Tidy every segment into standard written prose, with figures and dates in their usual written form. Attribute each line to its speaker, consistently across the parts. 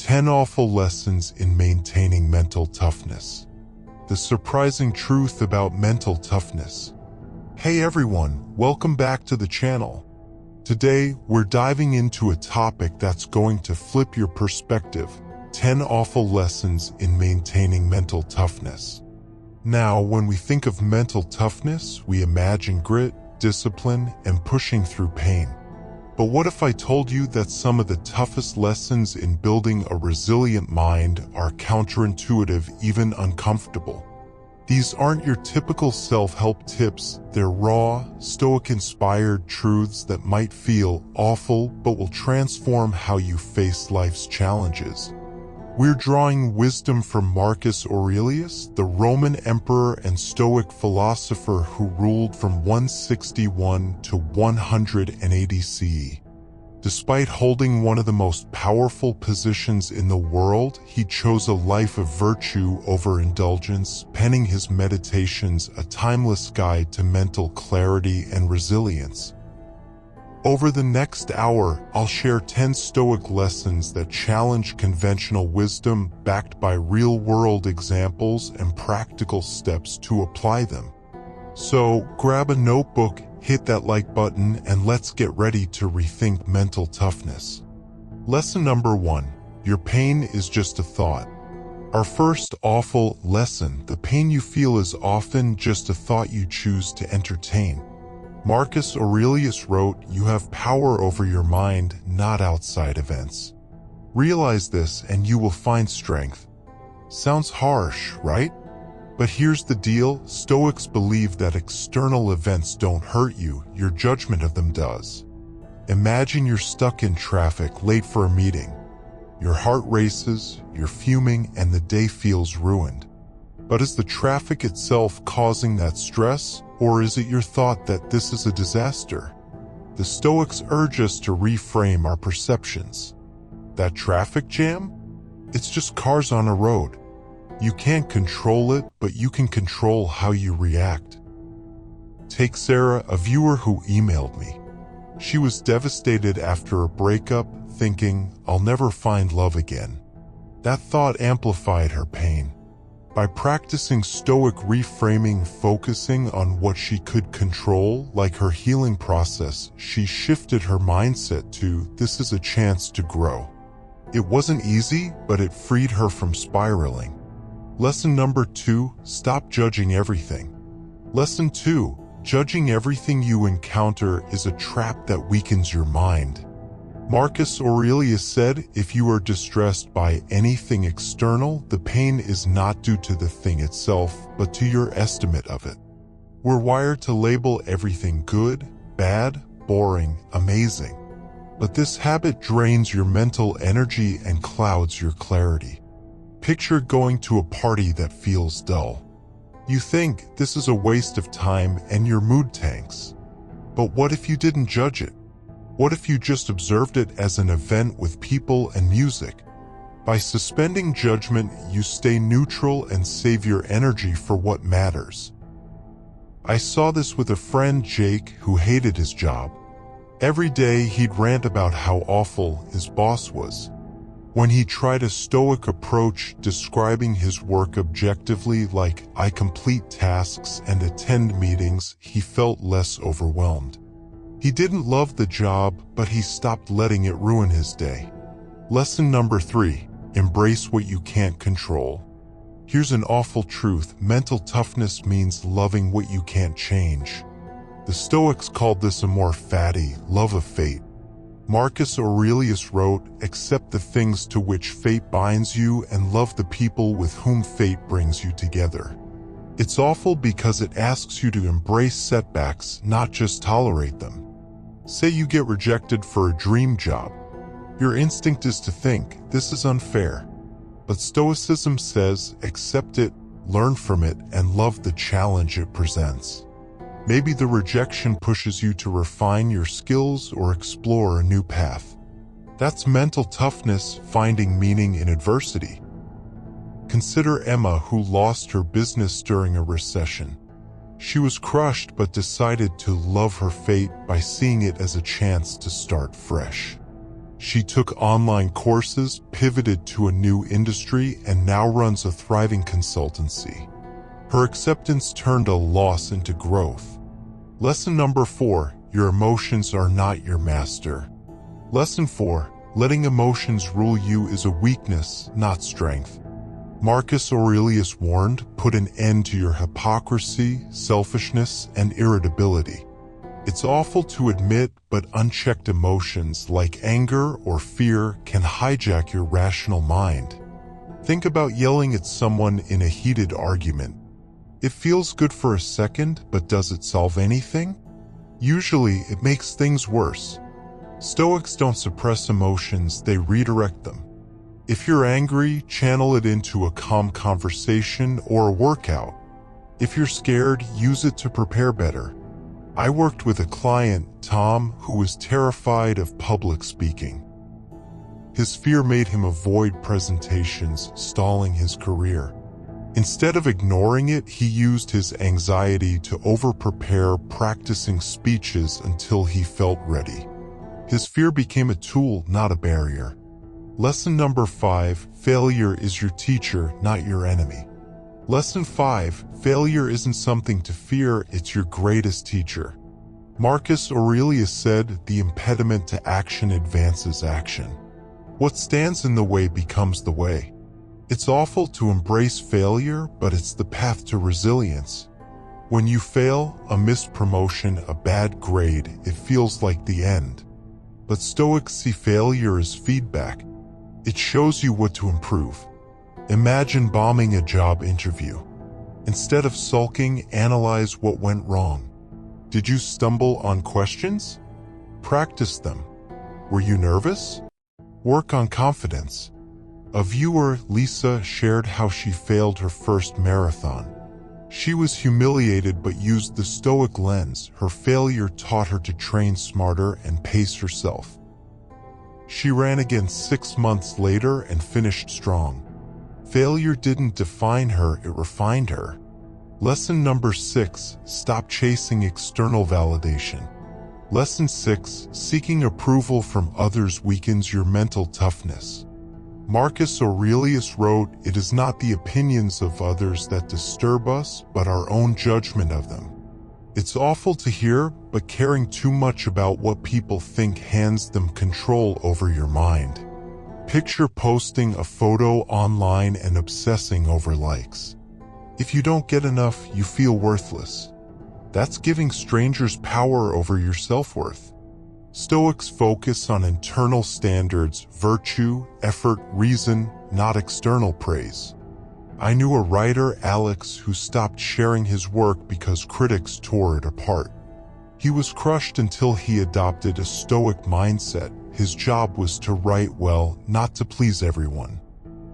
Speaker 1: 10 Awful Lessons in Maintaining Mental Toughness. The surprising truth about mental toughness. Hey everyone, welcome back to the channel. Today, we're diving into a topic that's going to flip your perspective: 10 awful lessons in maintaining mental toughness. Now, when we think of mental toughness, we imagine grit, discipline, and pushing through pain. But what if I told you that some of the toughest lessons in building a resilient mind are counterintuitive, even uncomfortable? These aren't your typical self-help tips. They're raw, Stoic-inspired truths that might feel awful but will transform how you face life's challenges. We're drawing wisdom from Marcus Aurelius, the Roman emperor and Stoic philosopher who ruled from 161 to 180 CE. Despite holding one of the most powerful positions in the world, he chose a life of virtue over indulgence, penning his Meditations, a timeless guide to mental clarity and resilience. Over the next hour, I'll share 10 Stoic lessons that challenge conventional wisdom, backed by real-world examples and practical steps to apply them. So, grab a notebook, hit that like button, and let's get ready to rethink mental toughness. Lesson number 1. Your pain is just a thought. Our first awful lesson: the pain you feel is often just a thought you choose to entertain. Marcus Aurelius wrote, "You have power over your mind, not outside events. Realize this and you will find strength." Sounds harsh, right? But here's the deal: Stoics believe that external events don't hurt you, your judgment of them does. Imagine you're stuck in traffic, late for a meeting. Your heart races, you're fuming, and the day feels ruined. But is the traffic itself causing that stress, or is it your thought that this is a disaster? The Stoics urge us to reframe our perceptions. That traffic jam? It's just cars on a road. You can't control it, but you can control how you react. Take Sarah, a viewer who emailed me. She was devastated after a breakup, thinking, "I'll never find love again." That thought amplified her pain. By practicing Stoic reframing, focusing on what she could control, like her healing process, she shifted her mindset to, "This is a chance to grow." It wasn't easy, but it freed her from spiraling. Lesson number 2, stop judging everything. Lesson 2, judging everything you encounter is a trap that weakens your mind. Marcus Aurelius said, "If you are distressed by anything external, the pain is not due to the thing itself, but to your estimate of it." We're wired to label everything good, bad, boring, amazing. But this habit drains your mental energy and clouds your clarity. Picture going to a party that feels dull. You think, "This is a waste of time," and your mood tanks. But what if you didn't judge it? What if you just observed it as an event with people and music? By suspending judgment, you stay neutral and save your energy for what matters. I saw this with a friend, Jake, who hated his job. Every day he'd rant about how awful his boss was. When he tried a Stoic approach, describing his work objectively, like, "I complete tasks and attend meetings," he felt less overwhelmed. He didn't love the job, but he stopped letting it ruin his day. Lesson number 3, embrace what you can't control. Here's an awful truth: mental toughness means loving what you can't change. The Stoics called this amor fati, love of fate. Marcus Aurelius wrote, "Accept the things to which fate binds you and love the people with whom fate brings you together." It's awful because it asks you to embrace setbacks, not just tolerate them. Say you get rejected for a dream job. Your instinct is to think, "This is unfair." But Stoicism says, accept it, learn from it, and love the challenge it presents. Maybe the rejection pushes you to refine your skills or explore a new path. That's mental toughness, finding meaning in adversity. Consider Emma, who lost her business during a recession. She was crushed but decided to love her fate by seeing it as a chance to start fresh. She took online courses, pivoted to a new industry, and now runs a thriving consultancy. Her acceptance turned a loss into growth. Lesson number 4, your emotions are not your master. Lesson 4, letting emotions rule you is a weakness, not strength. Marcus Aurelius warned, put an end to your hypocrisy, selfishness, and irritability. It's awful to admit, but unchecked emotions like anger or fear can hijack your rational mind. Think about yelling at someone in a heated argument. It feels good for a second, but does it solve anything? Usually, it makes things worse. Stoics don't suppress emotions, they redirect them. If you're angry, channel it into a calm conversation or a workout. If you're scared, use it to prepare better. I worked with a client, Tom, who was terrified of public speaking. His fear made him avoid presentations, stalling his career. Instead of ignoring it, he used his anxiety to over-prepare, practicing speeches until he felt ready. His fear became a tool, not a barrier. Lesson number 5, failure is your teacher, not your enemy. Lesson 5, failure isn't something to fear, it's your greatest teacher. Marcus Aurelius said, the impediment to action advances action. What stands in the way becomes the way. It's awful to embrace failure, but it's the path to resilience. When you fail, a missed promotion, a bad grade, it feels like the end. But Stoics see failure as feedback. It shows you what to improve. Imagine bombing a job interview. Instead of sulking, analyze what went wrong. Did you stumble on questions? Practice them. Were you nervous? Work on confidence. A viewer, Lisa, shared how she failed her first marathon. She was humiliated but used the Stoic lens. Her failure taught her to train smarter and pace herself. She ran again 6 months later and finished strong. Failure didn't define her, it refined her. Lesson number 6, stop chasing external validation. Lesson 6, seeking approval from others weakens your mental toughness. Marcus Aurelius wrote, it is not the opinions of others that disturb us, but our own judgment of them. It's awful to hear, but caring too much about what people think hands them control over your mind. Picture posting a photo online and obsessing over likes. If you don't get enough, you feel worthless. That's giving strangers power over your self-worth. Stoics focus on internal standards, virtue, effort, reason, not external praise. I knew a writer, Alex, who stopped sharing his work because critics tore it apart. He was crushed until he adopted a Stoic mindset. His job was to write well, not to please everyone.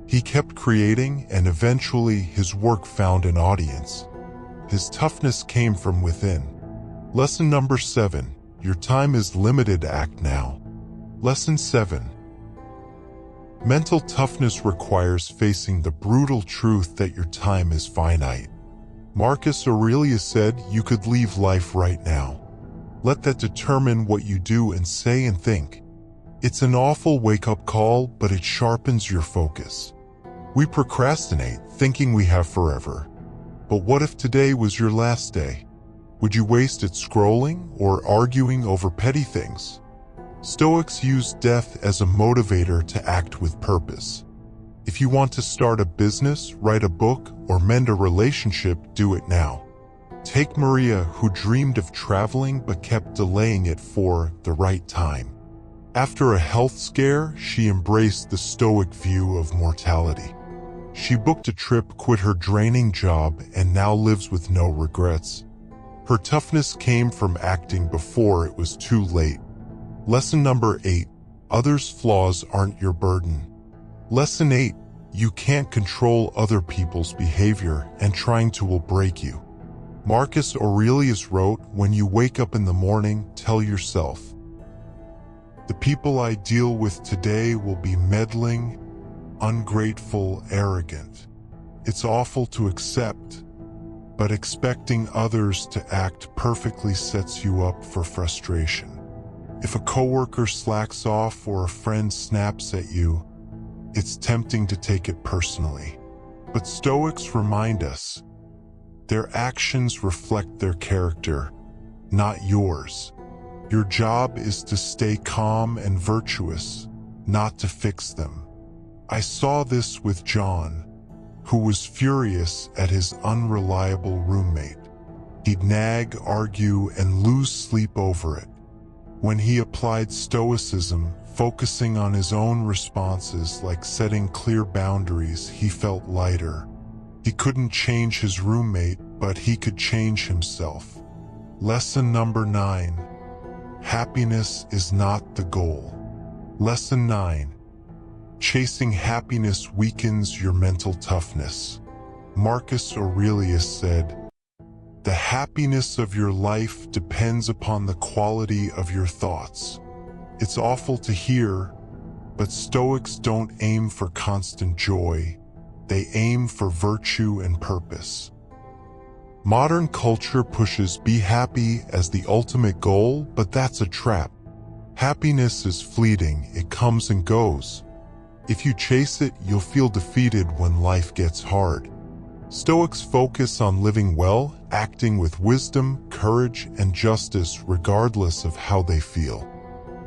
Speaker 1: He kept creating, and eventually his work found an audience. His toughness came from within. Lesson number 7. Your time is limited, act now. Lesson 7. Mental toughness requires facing the brutal truth that your time is finite. Marcus Aurelius said, you could leave life right now. Let that determine what you do and say and think. It's an awful wake-up call, but it sharpens your focus. We procrastinate, thinking we have forever. But what if today was your last day? Would you waste it scrolling or arguing over petty things? Stoics use death as a motivator to act with purpose. If you want to start a business, write a book, or mend a relationship, do it now. Take Maria, who dreamed of traveling but kept delaying it for the right time. After a health scare, she embraced the Stoic view of mortality. She booked a trip, quit her draining job, and now lives with no regrets. Her toughness came from acting before it was too late. Lesson number 8. Others' flaws aren't your burden. Lesson 8. You can't control other people's behavior, and trying to will break you. Marcus Aurelius wrote, when you wake up in the morning, tell yourself, the people I deal with today will be meddling, ungrateful, arrogant. It's awful to accept, but expecting others to act perfectly sets you up for frustration. If a coworker slacks off or a friend snaps at you, it's tempting to take it personally. But Stoics remind us, their actions reflect their character, not yours. Your job is to stay calm and virtuous, not to fix them. I saw this with John, who was furious at his unreliable roommate. He'd nag, argue, and lose sleep over it. When he applied Stoicism, focusing on his own responses like setting clear boundaries, he felt lighter. He couldn't change his roommate, but he could change himself. Lesson number 9. Happiness is not the goal. Lesson 9. Chasing happiness weakens your mental toughness. Marcus Aurelius said, "The happiness of your life depends upon the quality of your thoughts." It's awful to hear, but Stoics don't aim for constant joy. They aim for virtue and purpose. Modern culture pushes be happy as the ultimate goal, but that's a trap. Happiness is fleeting, it comes and goes. If you chase it, you'll feel defeated when life gets hard. Stoics focus on living well, acting with wisdom, courage, and justice regardless of how they feel.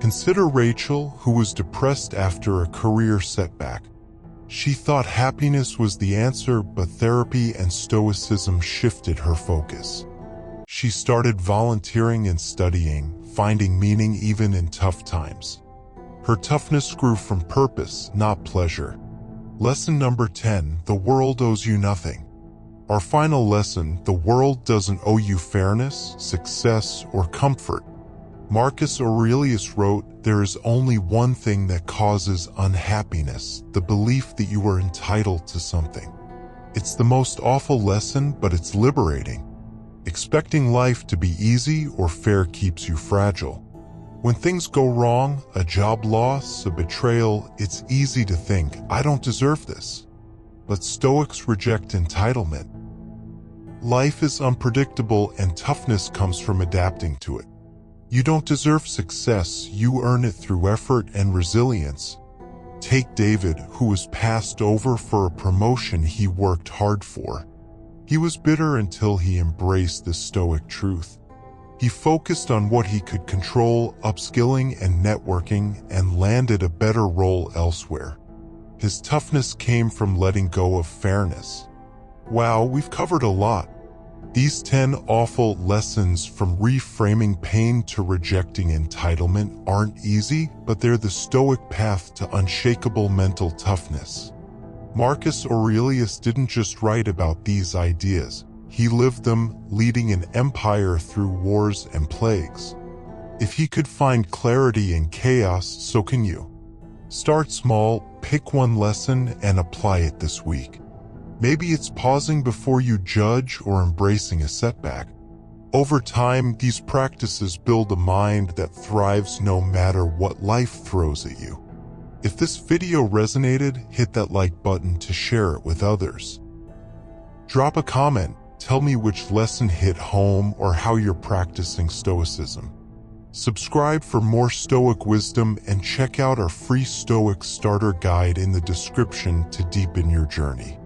Speaker 1: Consider Rachel, who was depressed after a career setback. She thought happiness was the answer, but therapy and Stoicism shifted her focus. She started volunteering and studying, finding meaning even in tough times. Her toughness grew from purpose, not pleasure. Lesson number 10, the world owes you nothing. Our final lesson, the world doesn't owe you fairness, success, or comfort. Marcus Aurelius wrote, "There is only one thing that causes unhappiness, the belief that you are entitled to something." It's the most awful lesson, but it's liberating. Expecting life to be easy or fair keeps you fragile. When things go wrong, a job loss, a betrayal, it's easy to think, "I don't deserve this." But Stoics reject entitlement. Life is unpredictable and toughness comes from adapting to it. You don't deserve success, you earn it through effort and resilience. Take David, who was passed over for a promotion he worked hard for. He was bitter until he embraced the Stoic truth. He focused on what he could control, upskilling and networking, and landed a better role elsewhere. His toughness came from letting go of fairness. Wow, we've covered a lot. These 10 awful lessons from reframing pain to rejecting entitlement aren't easy, but they're the Stoic path to unshakable mental toughness. Marcus Aurelius didn't just write about these ideas. He lived them, leading an empire through wars and plagues. If he could find clarity in chaos, so can you. Start small, pick one lesson, and apply it this week. Maybe it's pausing before you judge or embracing a setback. Over time, these practices build a mind that thrives no matter what life throws at you. If this video resonated, hit that like button to share it with others. Drop a comment, tell me which lesson hit home or how you're practicing Stoicism. Subscribe for more Stoic wisdom and check out our free Stoic starter guide in the description to deepen your journey.